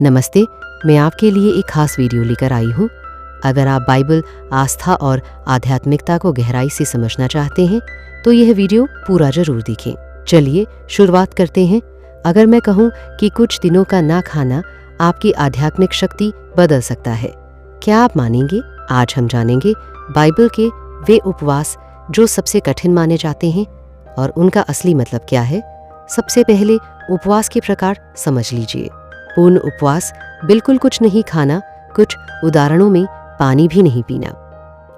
नमस्ते, मैं आपके लिए एक खास वीडियो लेकर आई हूँ। अगर आप बाइबल, आस्था और आध्यात्मिकता को गहराई से समझना चाहते हैं तो यह वीडियो पूरा जरूर देखें। चलिए शुरुआत करते हैं। अगर मैं कहूँ कि कुछ दिनों का ना खाना आपकी आध्यात्मिक शक्ति बदल सकता है, क्या आप मानेंगे? आज हम जानेंगे बाइबल के वे उपवास जो सबसे कठिन माने जाते हैं और उनका असली मतलब क्या है। सबसे पहले उपवास के प्रकार समझ लीजिए। पूर्ण उपवास बिल्कुल कुछ नहीं खाना, कुछ उदाहरणों में पानी भी नहीं पीना।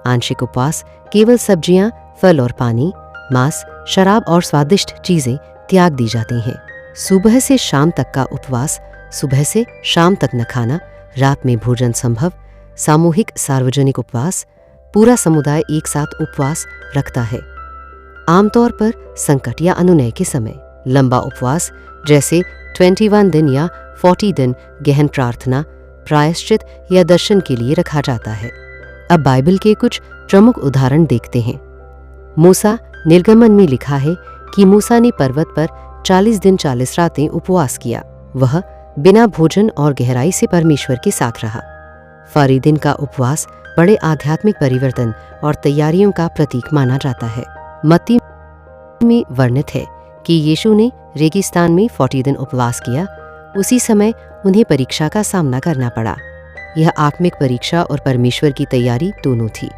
आंशिक उपवास केवल सब्जियां, फल और पानी, मांस, शराब और स्वादिष्ट चीजें त्याग दी जाती हैं। सुबह से शाम तक का उपवास, सुबह से शाम तक न खाना, रात में भोजन संभव। सामूहिक सार्वजनिक उपवास, पूरा समुदाय एक साथ उपवास रखता है, आमतौर पर संकट या अनुनय के समय। लंबा उपवास जैसे 21 दिन या 40 दिन गहन प्रार्थना, प्रायश्चित या दर्शन के लिए रखा जाता है। अब बाइबल के कुछ प्रमुख उदाहरण देखते हैं। मूसा, निर्गमन में लिखा है कि मूसा ने पर्वत पर 40 दिन 40 रातें उपवास किया। वह बिना भोजन और गहराई से परमेश्वर के साथ रहा। फरीदिन का उपवास बड़े आध्यात्मिक परिवर्तन और तैयारियों का प्रतीक माना जाता है। मत्ती में वर्णित है कि यीशु ने रेगिस्तान में 40 दिन उपवास किया। उसी समय उन्हें परीक्षा का सामना करना पड़ा। यह आत्मिक परीक्षा और परमेश्वर की तैयारी दोनों थी।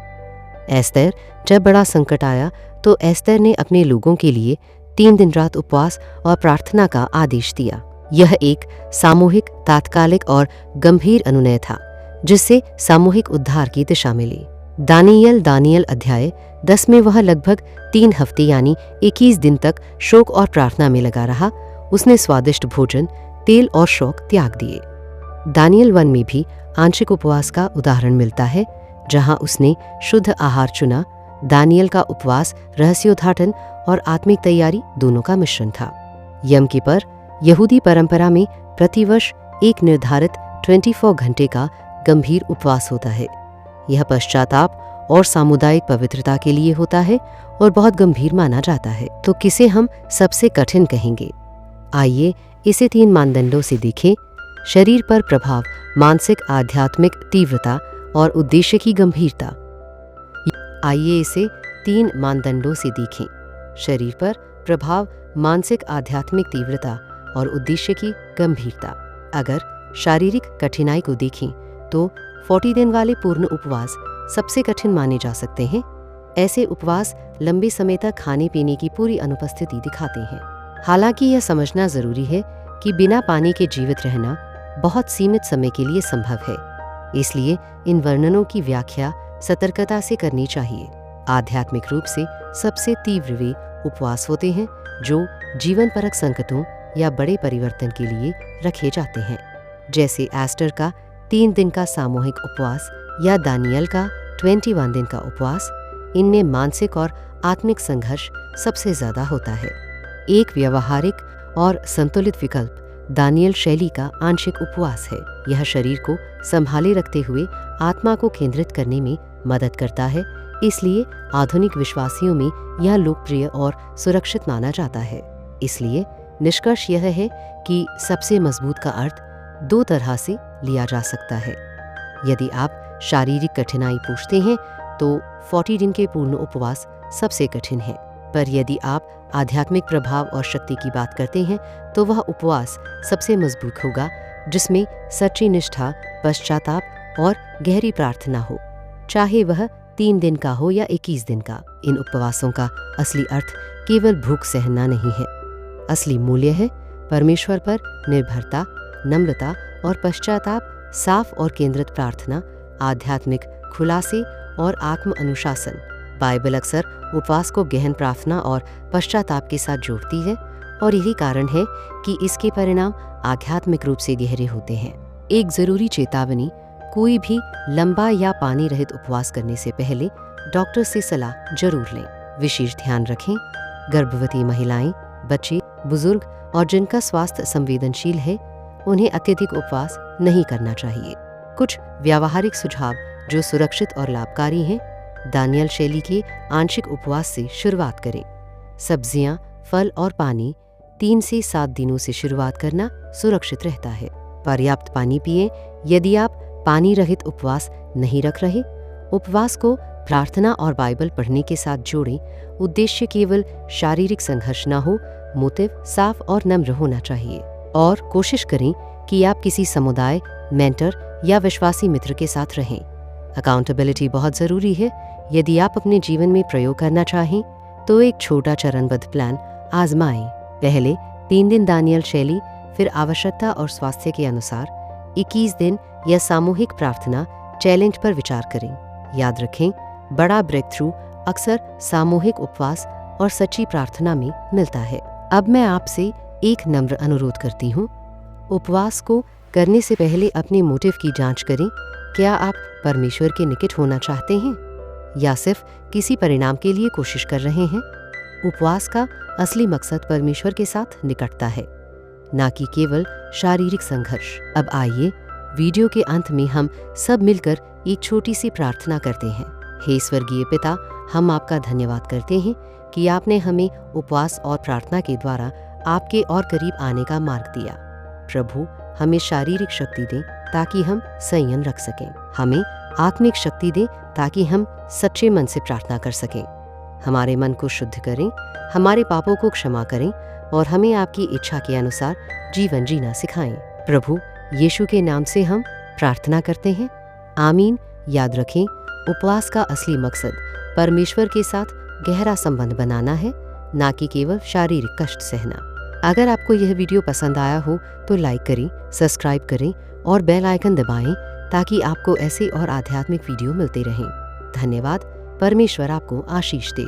एस्तर, जब बड़ा संकट आया तो एस्तर ने अपने लोगों के लिए 3 दिन रात उपवास और प्रार्थना का आदेश दिया। यह एक सामूहिक, तात्कालिक और गंभीर अनुनय था जिससे सामूहिक उद्धार की दिशा मिली। दानियल अध्याय 10 में वह लगभग 3 हफ्ते यानी 21 दिन तक शोक और प्रार्थना में लगा रहा। उसने स्वादिष्ट भोजन, तेल और शौक त्याग दिए। दानियल 1 में भी आंशिक उपवास का उदाहरण मिलता है, जहां उसने शुद्ध आहार चुना। दानियल का उपवास रहस्योद्घाटन और आत्मिक तैयारी दोनों का मिश्रण था। यम किपर यहूदी परंपरा में प्रतिवर्ष एक निर्धारित 24 घंटे का गंभीर उपवास होता है। यह पश्चाताप और सामुदायिक पवित्रता के लिए होता है और बहुत गंभीर माना जाता है। तो किसे हम सबसे कठिन कहेंगे? आइए इसे 3 मानदंडों से देखें। शरीर पर प्रभाव, मानसिक आध्यात्मिक तीव्रता और उद्देश्य की गंभीरता। आइए इसे 3 मानदंडों से देखें। शरीर पर प्रभाव, मानसिक आध्यात्मिक तीव्रता और उद्देश्य की गंभीरता। अगर शारीरिक कठिनाई को देखें तो 40 दिन वाले पूर्ण उपवास सबसे कठिन माने जा सकते हैं। ऐसे उपवास लंबे समय तक खाने पीने की पूरी अनुपस्थिति दिखाते हैं। हालांकि यह समझना जरूरी है कि बिना पानी के जीवित रहना बहुत सीमित समय के लिए संभव है। इसलिए इन वर्णनों की व्याख्या सतर्कता से करनी चाहिए। आध्यात्मिक रूप से सबसे तीव्र वे उपवास होते हैं जो जीवन परक संकटों या बड़े परिवर्तन के लिए रखे जाते हैं, जैसे एस्टर का 3 दिन का सामूहिक उपवास या दानियल का 21 दिन का उपवास। इनमें मानसिक और आत्मिक संघर्ष सबसे ज्यादा होता है। एक व्यवहारिक और संतुलित विकल्प दानियल शैली का आंशिक उपवास है। यह शरीर को संभाले रखते हुए आत्मा को केंद्रित करने में मदद करता है, इसलिए आधुनिक विश्वासियों में यह लोकप्रिय और सुरक्षित माना जाता है। इसलिए निष्कर्ष यह है कि सबसे मजबूत का अर्थ 2 तरह से लिया जा सकता है। यदि आप शारीरिक कठिनाई पूछते हैं तो 40 दिन के पूर्ण उपवास सबसे कठिन है, पर यदि आप आध्यात्मिक प्रभाव और शक्ति की बात करते हैं तो वह उपवास सबसे मजबूत होगा जिसमें सच्ची निष्ठा, पश्चाताप और गहरी प्रार्थना हो, चाहे वह 3 दिन का हो या 21 दिन का। इन उपवासों का असली अर्थ केवल भूख सहना नहीं है। असली मूल्य है परमेश्वर पर निर्भरता, नम्रता और पश्चाताप, साफ और केंद्रित प्रार्थना, आध्यात्मिक खुलासे और आत्म अनुशासन। बाइबल अक्सर उपवास को गहन प्रार्थना और पश्चाताप के साथ जोड़ती है और यही कारण है कि इसके परिणाम आध्यात्मिक रूप से गहरे होते हैं। एक जरूरी चेतावनी, कोई भी लंबा या पानी रहित उपवास करने से पहले डॉक्टर से सलाह जरूर लें। विशेष ध्यान रखें, गर्भवती महिलाएं, बच्चे, बुजुर्ग और जिनका स्वास्थ्य संवेदनशील है उन्हें अत्यधिक उपवास नहीं करना चाहिए। कुछ व्यावहारिक सुझाव जो सुरक्षित और लाभकारी हैं। दानियल शैली के आंशिक उपवास से शुरुआत करें। सब्जियां, फल और पानी 3 से 7 दिनों से शुरुआत करना सुरक्षित रहता है। पर्याप्त पानी पिएं। यदि आप पानी रहित उपवास नहीं रख रहे, उपवास को प्रार्थना और बाइबल पढ़ने के साथ जोड़ें। उद्देश्य केवल शारीरिक संघर्ष न हो, मोटिव साफ और नम्र होना चाहिए। और कोशिश करें कि आप किसी समुदाय, मेंटर या विश्वासी मित्र के साथ रहें। अकाउंटेबिलिटी बहुत ज़रूरी है। यदि आप अपने जीवन में प्रयोग करना चाहें तो एक छोटा चरणबद्ध प्लान आजमाएं। पहले 3 दिन दानियल शैली, फिर आवश्यकता और स्वास्थ्य के अनुसार 21 दिन या सामूहिक प्रार्थना चैलेंज पर विचार करें। याद रखें, बड़ा ब्रेक थ्रू अक्सर सामूहिक उपवास और सच्ची प्रार्थना में मिलता है। अब मैं आपसे एक नम्र अनुरोध करती हूँ। उपवास को करने से पहले अपने मोटिव की जांच करें। क्या आप परमेश्वर के निकट होना चाहते हैं या सिर्फ किसी परिणाम के लिए कोशिश कर रहे हैं? उपवास का असली मकसद परमेश्वर के साथ निकटता है, ना कि केवल शारीरिक संघर्ष। अब आइए वीडियो के अंत में हम सब मिलकर एक छोटी सी प्रार्थना करते हैं। हे स्वर्गीय पिता, हम आपका धन्यवाद करते हैं कि आपने हमें उपवास और प्रार्थना के द्वारा आपके और करीब आने का मार्ग दिया। प्रभु, हमें शारीरिक शक्ति दें ताकि हम संयम रख सकें। हमें आत्मिक शक्ति दें ताकि हम सच्चे मन से प्रार्थना कर सकें। हमारे मन को शुद्ध करें, हमारे पापों को क्षमा करें और हमें आपकी इच्छा के अनुसार जीवन जीना सिखाएं। प्रभु, यीशु के नाम से हम प्रार्थना करते हैं। आमीन। याद रखें, उपवास का असली मकसद परमेश्वर के साथ गहरा संबंध बनाना है, ना कि केवल शारीरिक कष्ट सहना। अगर आपको यह वीडियो पसंद आया हो तो लाइक करें, सब्सक्राइब करें और बेल आइकन दबाएं ताकि आपको ऐसे और आध्यात्मिक वीडियो मिलते रहें। धन्यवाद। परमेश्वर आपको आशीष दे।